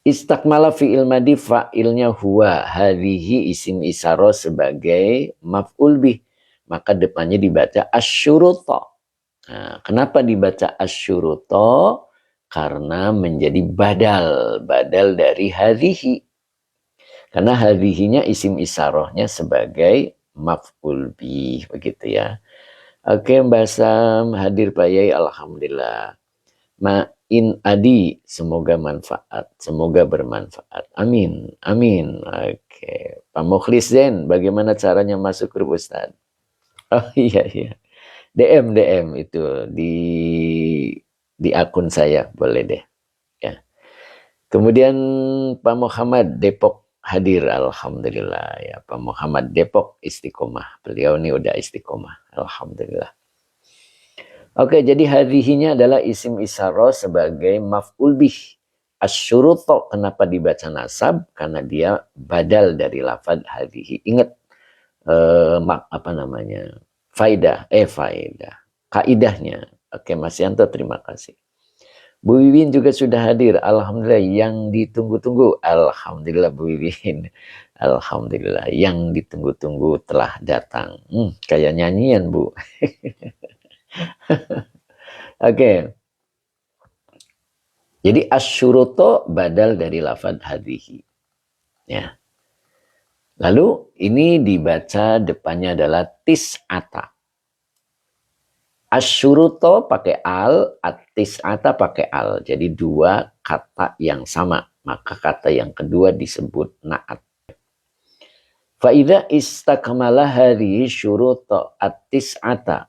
Istakmala fi'il madi fa'ilnya huwa. Hadhihi isim isyarah sebagai maf'ul bih. Maka depannya dibaca asyuruta. Nah, kenapa dibaca asyuruta? Karena menjadi badal dari hadhihi. Karena hadhihinya isim isyarahnya sebagai maf'ul bih. Begitu ya. Oke Mbak Sam, hadir Pak Yai, alhamdulillah. Ma'in adi, semoga manfaat, semoga bermanfaat. Amin, amin. Oke, Pak Mukhlis Zen, bagaimana caranya masuk grup Ustaz? Oh iya, iya. DM itu di akun saya, boleh deh. Ya. Kemudian Pak Muhammad Depok hadir, alhamdulillah ya. Pak Muhammad Depok istiqomah. Beliau ini udah istiqomah, alhamdulillah. Oke, jadi hadhihinya adalah isim isyarah sebagai maf'ul bih. Asyuruto, kenapa dibaca nasab? Karena dia badal dari lafad hadhihi. Ingat apa namanya? Faidah. Kaidahnya. Oke, Mas Yanto, terima kasih. Bu Wiwin juga sudah hadir. Alhamdulillah, yang ditunggu-tunggu. Alhamdulillah Bu Wiwin. Alhamdulillah, yang ditunggu-tunggu telah datang. Kayak nyanyian Bu. Oke. Jadi asyuruto badal dari lafad hadhihi. Ya. Lalu ini dibaca depannya adalah tis'ata. Asyuruto pakai al, tis'ata pakai al. Jadi dua kata yang sama. Maka kata yang kedua disebut na'at. Fa'idha istakmala hadhihi syuruto at-tis'ata.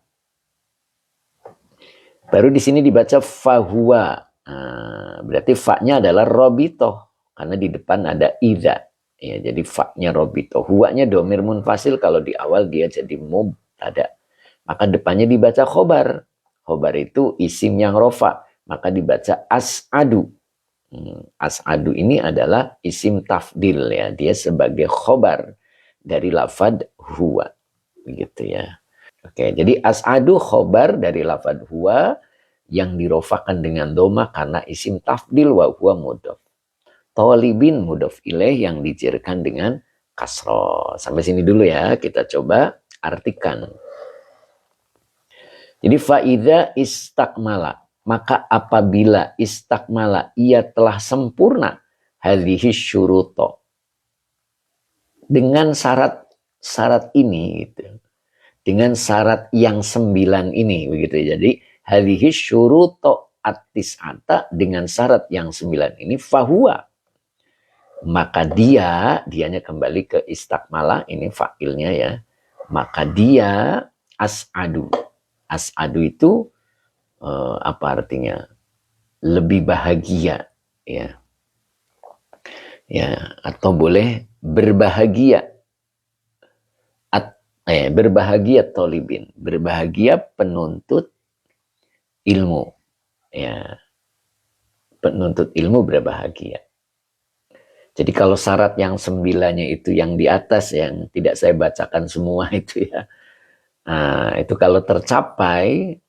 Baru di sini dibaca fahuwa. Nah, berarti fa-nya adalah robito. Karena di depan ada idza. Ya, jadi fa-nya robito. Huwa-nya domir munfasil. Kalau di awal dia jadi mubtada. Maka depannya dibaca khobar. Khobar itu isim yang rofa. Maka dibaca as'adu. As'adu ini adalah isim tafdil. Ya. Dia sebagai khobar dari lafad huwa. Begitu ya. Oke, jadi as'adu khobar dari lafad huwa yang dirofakan dengan doma karena isim tafdil wa huwa mudhof. Tolibin mudhof ilaih yang dijerkan dengan kasroh. Sampai sini dulu ya, kita coba artikan. Jadi faida istakmala, maka apabila istakmala ia telah sempurna hadhihi syuruto dengan syarat ini gitu. Dengan syarat yang 9 ini begitu. Jadi hadhihi syuruto at-tis'ata dengan syarat yang 9 ini fahuwa. Maka dianya kembali ke istakmala, ini fa'ilnya ya. Maka dia as'adu. As'adu itu apa artinya? Lebih bahagia ya. Ya, atau boleh berbahagia. Berbahagia tolibin, berbahagia penuntut ilmu, ya, penuntut ilmu berbahagia. Jadi kalau syarat yang 9-nya itu yang di atas yang tidak saya bacakan semua itu ya, nah, itu kalau tercapai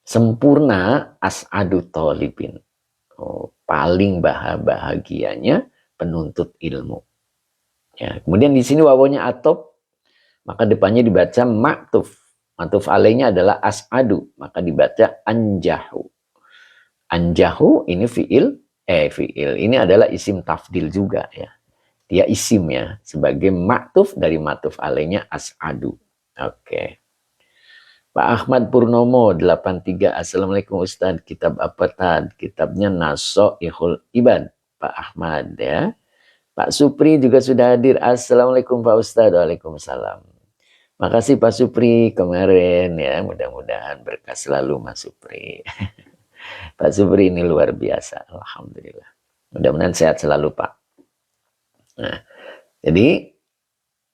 sempurna as'adu tolibin, paling bahagianya penuntut ilmu. Ya, kemudian di sini wawunya atop. Maka depannya dibaca ma'tuf. Ma'tuf alaihnya adalah as'adu. Maka dibaca anjahu. Anjahu ini fi'il. Ini adalah isim tafdil juga ya. Dia isim ya. Sebagai ma'tuf dari ma'tuf alaihnya as'adu. Oke. Pak Ahmad Purnomo 83. Assalamualaikum Ustaz. Kitab apa tad? Kitabnya Naso'ihul Ibad. Pak Ahmad ya. Pak Supri juga sudah hadir. Assalamualaikum Pak Ustaz. Waalaikumsalam. Makasih Pak Supri kemarin ya, mudah-mudahan berkah selalu Mas Supri. Pak Supri ini luar biasa, alhamdulillah. Mudah-mudahan sehat selalu Pak. Nah, jadi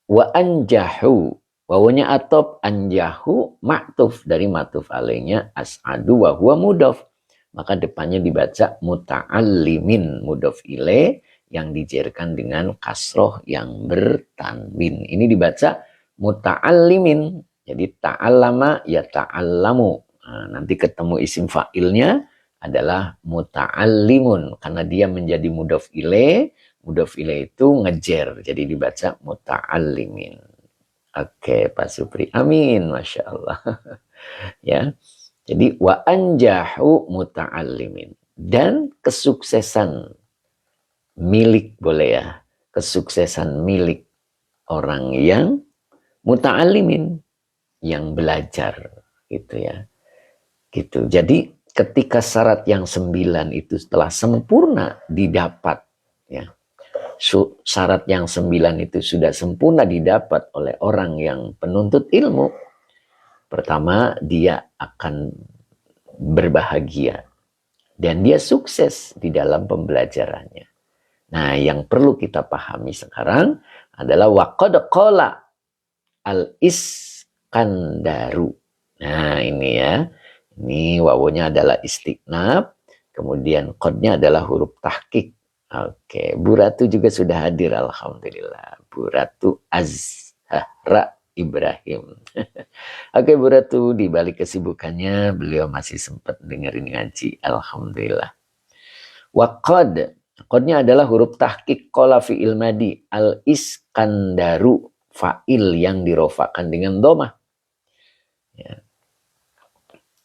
wa anjahu, wawunya atop anjahu ma'tuf dari ma'tuf alaihnya as'adu wa huwa mudhof. Maka depannya dibaca muta'allimin mudhof ilaih yang dijerkan dengan kasroh yang bertanwin. Ini dibaca muta'allimin. Jadi ta'allama ya ta'allamu. Nah, nanti ketemu isim fa'ilnya adalah muta'allimun, karena dia menjadi mudhof ilaih. Mudhof ilaih itu ngejer, jadi dibaca muta'allimin. Oke, Pak Supri. Amin, Masya Allah. Ya, jadi wa anjahu muta'allimin. Dan kesuksesan milik, boleh ya, kesuksesan milik orang yang muta'allimin, yang belajar, gitu ya. Gitu. Jadi ketika syarat yang 9 itu setelah sempurna didapat, ya, syarat yang 9 itu sudah sempurna didapat oleh orang yang penuntut ilmu, pertama dia akan berbahagia dan dia sukses di dalam pembelajarannya. Nah, yang perlu kita pahami sekarang adalah waqad qala al-Iskandaru. Nah, ini ya. Ini wawunya adalah istiqnab, kemudian kodnya adalah huruf tahqiq. Oke, Bu Ratu juga sudah hadir, alhamdulillah. Bu Ratu Azhara Ibrahim. Oke, Bu Ratu, di balik kesibukannya beliau masih sempat dengerin ngaji, alhamdulillah. Waqad, kodnya adalah huruf tahqiq qala fi'il madi, al-Iskandaru, fa'il yang dirofakan dengan dhamma. Ya.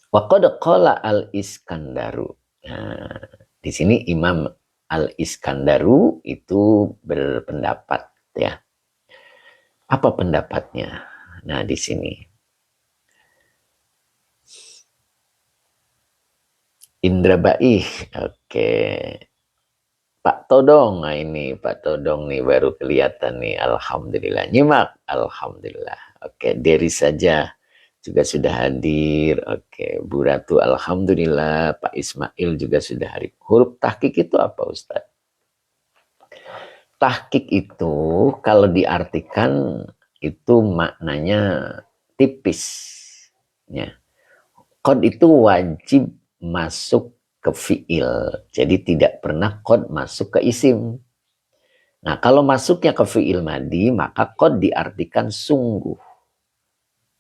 Waqad qala al-Iskandaru. Nah, di sini Imam al-Iskandaru itu berpendapat, ya. Apa pendapatnya? Nah, di sini Indra Baih. Oke. Pak Todong. Nah, ini Pak Todong nih baru kelihatan nih. Alhamdulillah. Nyimak. Alhamdulillah. Oke, Deri saja juga sudah hadir. Oke, Bu Ratu, alhamdulillah. Pak Ismail juga sudah hadir. Huruf tahqiq itu apa, Ustaz? Tahqiq itu kalau diartikan itu maknanya tipis. Ya. Qad itu wajib masuk ke fi'il. Jadi tidak pernah qad masuk ke isim. Nah, kalau masuknya ke fi'il madi, maka qad diartikan sungguh.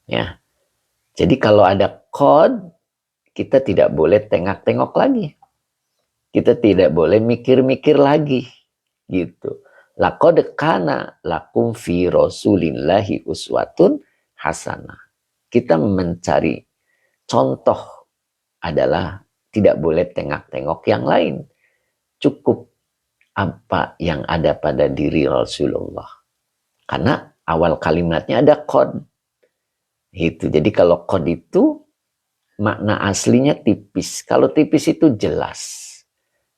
Ya. Jadi kalau ada qad, kita tidak boleh tengok-tengok lagi. Kita tidak boleh mikir-mikir lagi. Gitu. Laqad kana lakum fi rasulillahi uswatun hasanah. Kita mencari contoh adalah tidak boleh tengok-tengok yang lain. Cukup apa yang ada pada diri Rasulullah. Karena awal kalimatnya ada qad. Gitu. Jadi kalau qad itu makna aslinya tipis. Kalau tipis itu jelas.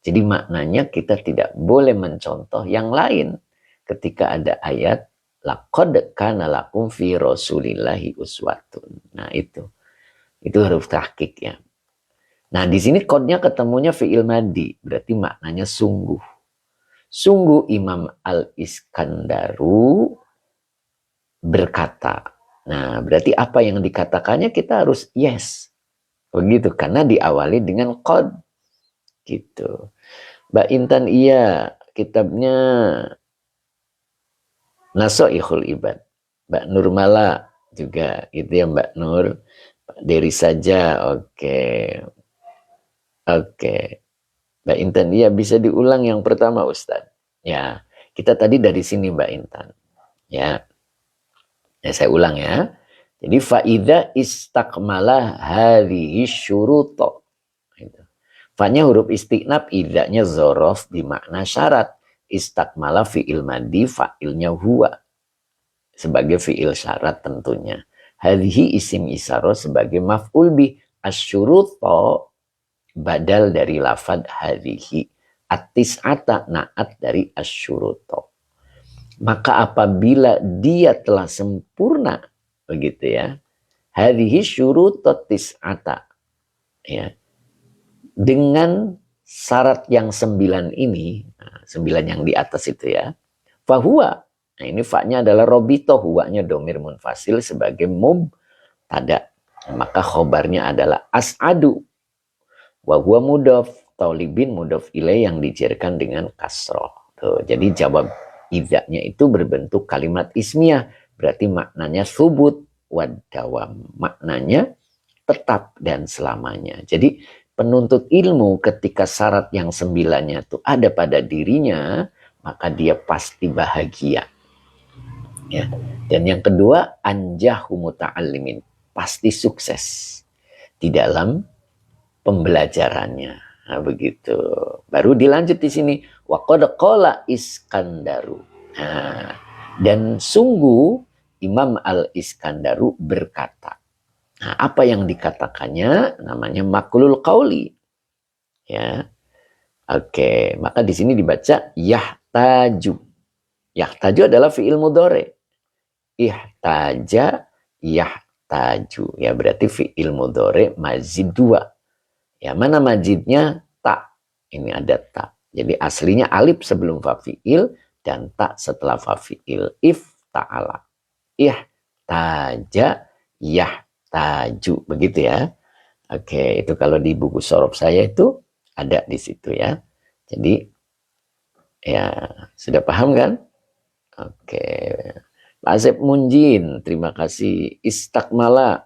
Jadi maknanya kita tidak boleh mencontoh yang lain. Ketika ada ayat laqad kana lakum fi rasulillahi uswatun. Nah, itu huruf tahqiq ya. Nah, di sini kodnya ketemunya fi'il madi, berarti maknanya sungguh. Sungguh Imam Al-Iskandaru berkata. Nah, berarti apa yang dikatakannya kita harus yes. Begitu, karena diawali dengan qad. Gitu. Mbak Intan, iya, kitabnya Nasoihul Ibad. Mbak Nurmala juga, itu ya Mbak Nur. Deri saja, oke. Oke. Mbak Intan, iya bisa diulang yang pertama Ustadz. Ya, kita tadi dari sini Mbak Intan. Ya, saya ulang ya. Jadi faida istakmala hadhihi syuruto. Fa-nya huruf istiqnab, idanya zorof dimakna syarat. Istakmala fi'il madi, fa'ilnya huwa. Sebagai fi'il syarat tentunya. Hadhihi isim isyaroh sebagai maf'ul bi. Asyuruto badal dari lafad hadhihi. At-tis'ata na'at dari asyuruto. Maka apabila dia telah sempurna, begitu ya, hadhihi syurutot tis'ata, ya, dengan syarat yang 9 ini, 9 yang di atas itu ya, fahuwa, nah ini fa-nya adalah robito, huwa-nya domir munfasil sebagai mubtada, maka khobarnya adalah as'adu, wa huwa mudhof, taulibin mudhof ilaih yang dijerkan dengan kasroh. Tuh, jadi jawab idanya itu berbentuk kalimat ismiyah, berarti maknanya subut wad dawam, maknanya tetap dan selamanya. Jadi penuntut ilmu ketika syarat yang 9-nya itu ada pada dirinya, maka dia pasti bahagia. Ya. Dan yang kedua, anjahu muta'allimin, pasti sukses di dalam pembelajarannya. Nah, begitu. Baru dilanjut di sini, wa qad qala Iskandaru. Nah, dan sungguh Imam Al-Iskandaru berkata. Nah, apa yang dikatakannya namanya makulul qauli. Ya. Oke, maka di sini dibaca yahtaju. Yahtaju adalah fi'il mudhari. Ihtaja yahtaju. Ya, berarti fi'il mudhari mazid 2. Ya, mana mazidnya? Ta. Ini ada ta. Jadi aslinya alif sebelum fafi'il dan ta setelah fafi'il. Ifta'ala. Ihtaja yahtaju. Begitu ya. Oke, itu kalau di buku sorof saya itu ada di situ ya. Jadi ya sudah paham kan? Oke. Pak Asep Munjin, terima kasih. Istakmala,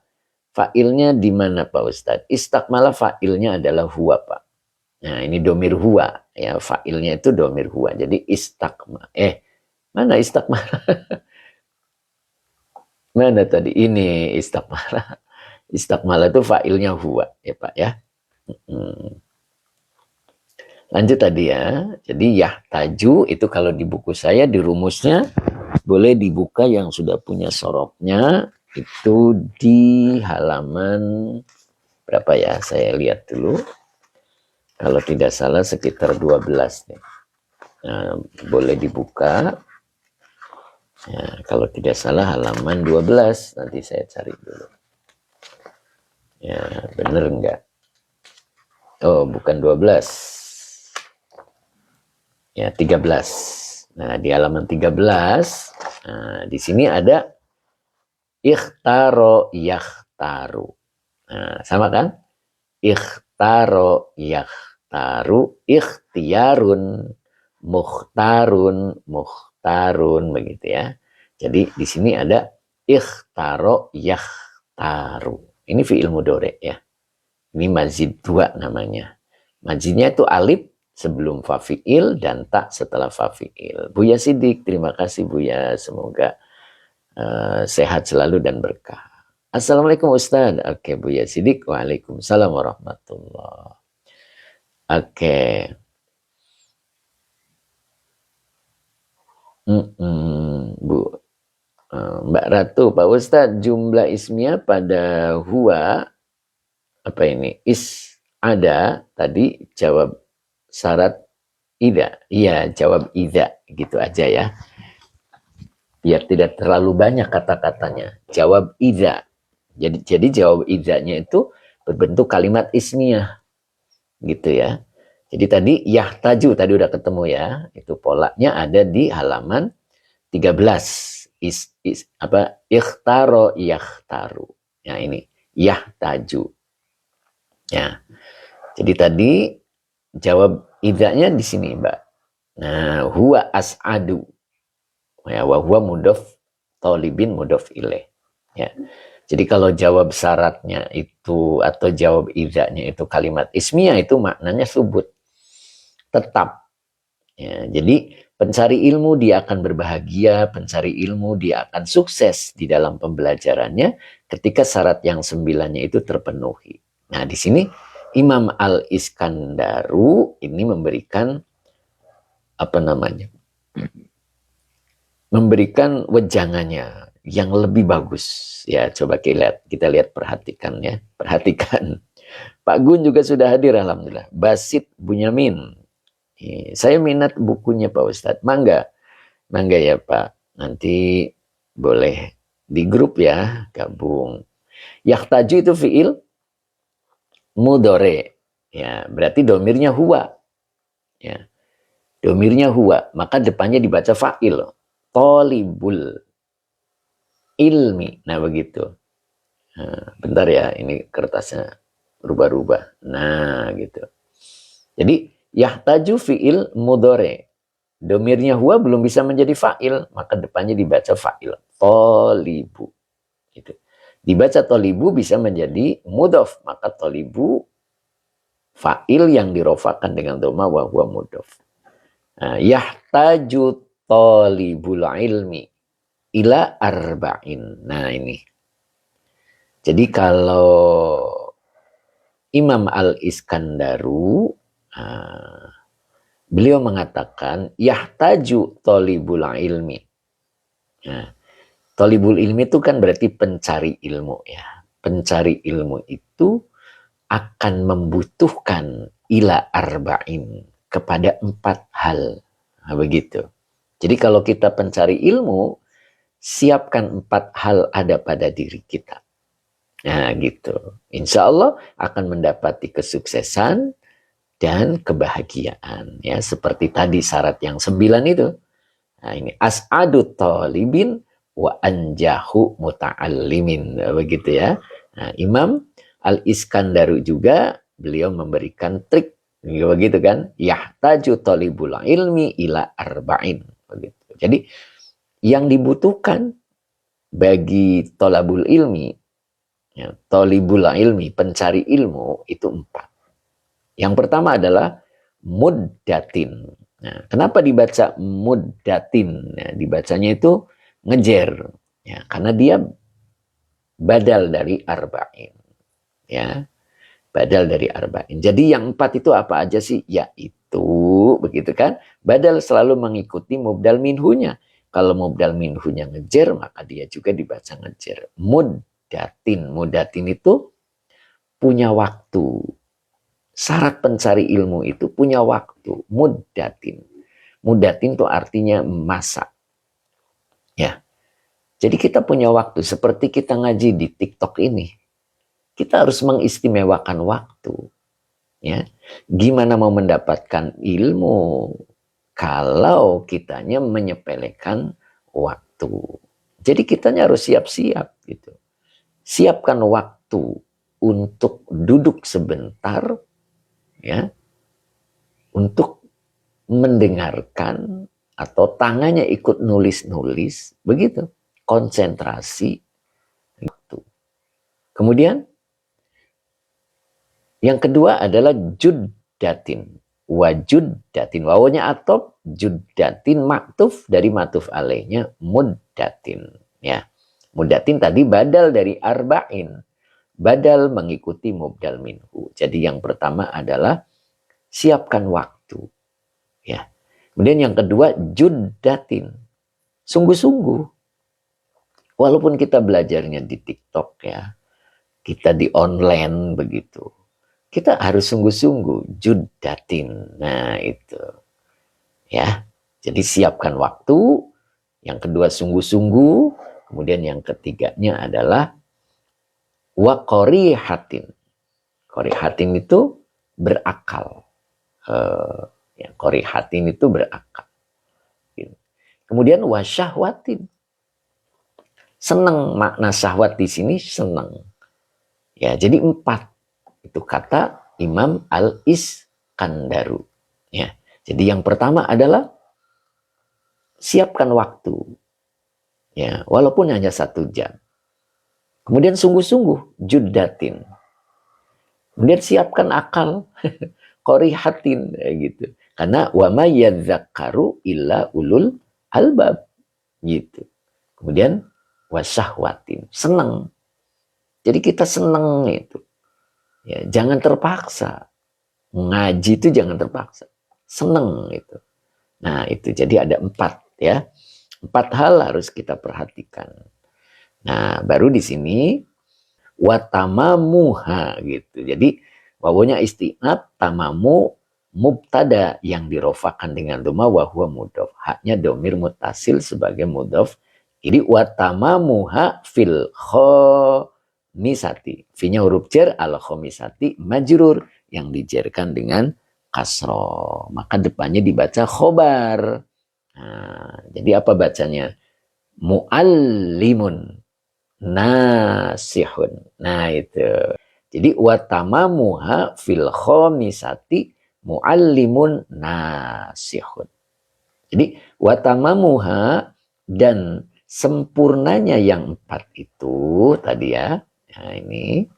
fa'ilnya di mana Pak Ustadz? Istakmala fa'ilnya adalah huwa Pak. Nah ini domir huwa, ya fa'ilnya itu domir huwa. Jadi istakma. Mana istakmala? Mana tadi? Ini istakmala. Istakmala itu fa'ilnya huwa ya Pak ya. Lanjut tadi ya. Jadi yahtaju itu kalau di buku saya di rumusnya boleh dibuka yang sudah punya sorofnya itu di halaman berapa ya? Saya lihat dulu. Kalau tidak salah sekitar 12 nih. Nah, boleh dibuka. Ya, kalau tidak salah halaman 12. Nanti saya cari dulu. Ya, bener enggak? Oh, bukan 12. Ya, 13. Nah, di halaman 13, nah, di sini ada ikhtaro yakhtaru. Nah, sama kan? Ikhtaro yakhtaru, ikhtiyarun, mukhtarun, begitu ya. Jadi di sini ada ikhtaro yakhtaru. Ini fi'il mudhari ya. Ini mazid 2 namanya. Mazidnya itu alif sebelum fafi'il dan tak setelah fafi'il. Buya Sidik, terima kasih Buya. Semoga sehat selalu dan berkah. Assalamualaikum Ustaz. Oke Buya Sidik. Waalaikumsalam warahmatullahi. Oke. Bu Mbak Ratu, Pak Ustaz, jumlah ismiyah pada huwa apa ini? Ada tadi jawab syarat ida. Iya, jawab ida gitu aja ya. Biar tidak terlalu banyak kata-katanya. Jawab ida. Jadi jawab idanya itu berbentuk kalimat ismiyah. Gitu ya. Jadi tadi yahtaju tadi udah ketemu ya. Itu polanya ada di halaman 13. Ikhtaro yakhtaru. Ya ini yahtaju. Ya. Jadi tadi jawab idanya di sini, Mbak. Nah, huwa as'adu. Ya, wa huwa mudhof talibin mudhof ilaih. Ya. Jadi kalau jawab syaratnya itu atau jawab idanya itu kalimat ismiyah itu maknanya subut. Tetap. Ya, jadi pencari ilmu dia akan berbahagia, pencari ilmu dia akan sukses di dalam pembelajarannya ketika syarat yang 9-nya itu terpenuhi. Nah, di sini Imam Al-Iskandaru ini memberikan apa namanya? Memberikan wejangannya yang lebih bagus. Ya, coba kita lihat perhatikan ya. Perhatikan. Pak Gun juga sudah hadir alhamdulillah. Basit Bunyamin. Saya minat bukunya Pak Ustadz. Mangga ya Pak. Nanti boleh di grup ya, gabung. Yahtaju itu fiil mudhari. Ya, berarti domirnya huwa. Ya. Domirnya huwa, maka depannya dibaca fa'il. Tolibul ilmi. Nah, begitu. Nah, bentar ya, ini kertasnya rubah-rubah. Nah, gitu. Jadi, yahtaju fi'il mudhari. Domirnya huwa belum bisa menjadi fa'il, maka depannya dibaca fa'il. Tolibu. Gitu. Dibaca tolibu bisa menjadi mudhof, maka tolibu Fa'il yang dirofakan dengan dhamma wa huwa mudhaf. Yahtaju talibul ilmi ila arba'in. Nah ini. Jadi kalau Imam Al-Iskandaru, beliau mengatakan yahtaju talibul ilmi. Nah, talibul ilmi itu kan berarti pencari ilmu ya. Pencari ilmu itu akan membutuhkan ila arba'in, kepada 4 hal. Nah, begitu. Jadi kalau kita pencari ilmu, siapkan 4 hal ada pada diri kita. Nah gitu. Insya Allah akan mendapati kesuksesan dan kebahagiaan. Ya, seperti tadi syarat yang 9 itu. Nah ini as'adu talibin wa anjahu muta'allimin. Begitu ya. Nah, Imam Al-Iskandaru juga beliau memberikan trik. Begitu kan. Yahtaju talibul ilmi ila arba'in. Begitu. Jadi yang dibutuhkan bagi tolabul ilmi, ya, talibul ilmi, pencari ilmu, itu 4. Yang pertama adalah muddatin. Nah, kenapa dibaca muddatin? Nah, dibacanya itu ngejer, ya, karena dia badal dari arba'in. Ya, badal dari arba'in. Jadi yang 4 itu apa aja sih? Yaitu, begitu kan? Badal selalu mengikuti mubdal minhunya. Kalau mubdal minhunya ngejer, maka dia juga dibaca ngejer. Muddatin. Muddatin itu punya waktu. Syarat pencari ilmu itu punya waktu. Muddatin. Muddatin itu artinya masa. Ya. Jadi kita punya waktu. Seperti kita ngaji di TikTok ini. Kita harus mengistimewakan waktu. Ya. Gimana mau mendapatkan ilmu kalau kitanya menyepelekan waktu. Jadi kitanya harus siap-siap gitu. Siapkan waktu untuk duduk sebentar, ya, untuk mendengarkan, atau tangannya ikut nulis-nulis, begitu. Konsentrasi waktu. Kemudian yang kedua adalah juddatin. Wajuddatin. Wawunya atop, juddatin maktuf dari matuf alaihnya muddatin. Ya. Muddatin tadi badal dari arba'in. Badal mengikuti mubdal minhu. Jadi yang pertama adalah siapkan waktu. Ya. Kemudian yang kedua juddatin. Sungguh-sungguh. Walaupun kita belajarnya di TikTok ya. Kita di online begitu. Kita harus sungguh-sungguh juddatin. Nah itu. Ya. Jadi siapkan waktu. Yang kedua sungguh-sungguh. Kemudian yang ketiganya adalah wa qorihatin. Qorihatin itu berakal. Ya, qorihatin itu berakal. Kemudian wa syahwatin. Senang, makna syahwat di sini senang. Ya, jadi 4. Itu kata Imam Al-Iskandaru. Ya. Jadi yang pertama adalah siapkan waktu. Ya, walaupun hanya 1 jam. Kemudian sungguh-sungguh juddatin. Kemudian siapkan akal. Qorihatin gitu. Karena wa may yadzakkaru illa ulul albab gitu. Kemudian wasyahwatin, senang. Jadi kita senang itu. Ya, jangan terpaksa. Ngaji itu jangan terpaksa. Senang itu. Nah, itu jadi ada 4 ya. 4 hal harus kita perhatikan. Nah, baru di sini watamamuha gitu. Jadi wawunya isti'nab, tamamu mubtada yang dirofakan dengan dhamma wa huwa mudhaf. Haknya domir mutasil sebagai mudhaf. Jadi watamamuha fil khomisati. Fi-nya huruf jar, al khomisati majrur yang dijerkan dengan kasroh. Maka depannya dibaca khobar. Nah, jadi apa bacanya? Mu'allimun nasihun. Nah itu. Jadi watamamuha fil khomisati muallimun nasihun. Jadi watamamuha dan sempurnanya yang 4 itu tadi ya. Nah ini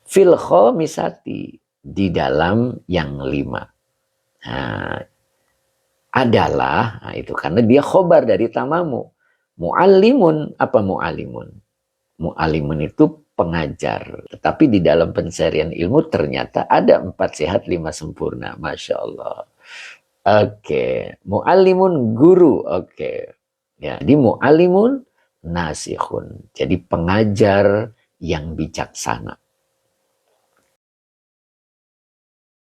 fil khomisati. di dalam yang 5. Nah, adalah, nah itu karena dia khobar dari tamamu. Mu'allimun, apa mu'allimun? Mu'allimun itu pengajar. Tetapi di dalam pensarian ilmu ternyata ada 4 sehat 5 sempurna. Masya Allah. Oke. Mu'allimun guru. Oke. Ya, di mu'allimun nasikhun. Jadi pengajar yang bijaksana.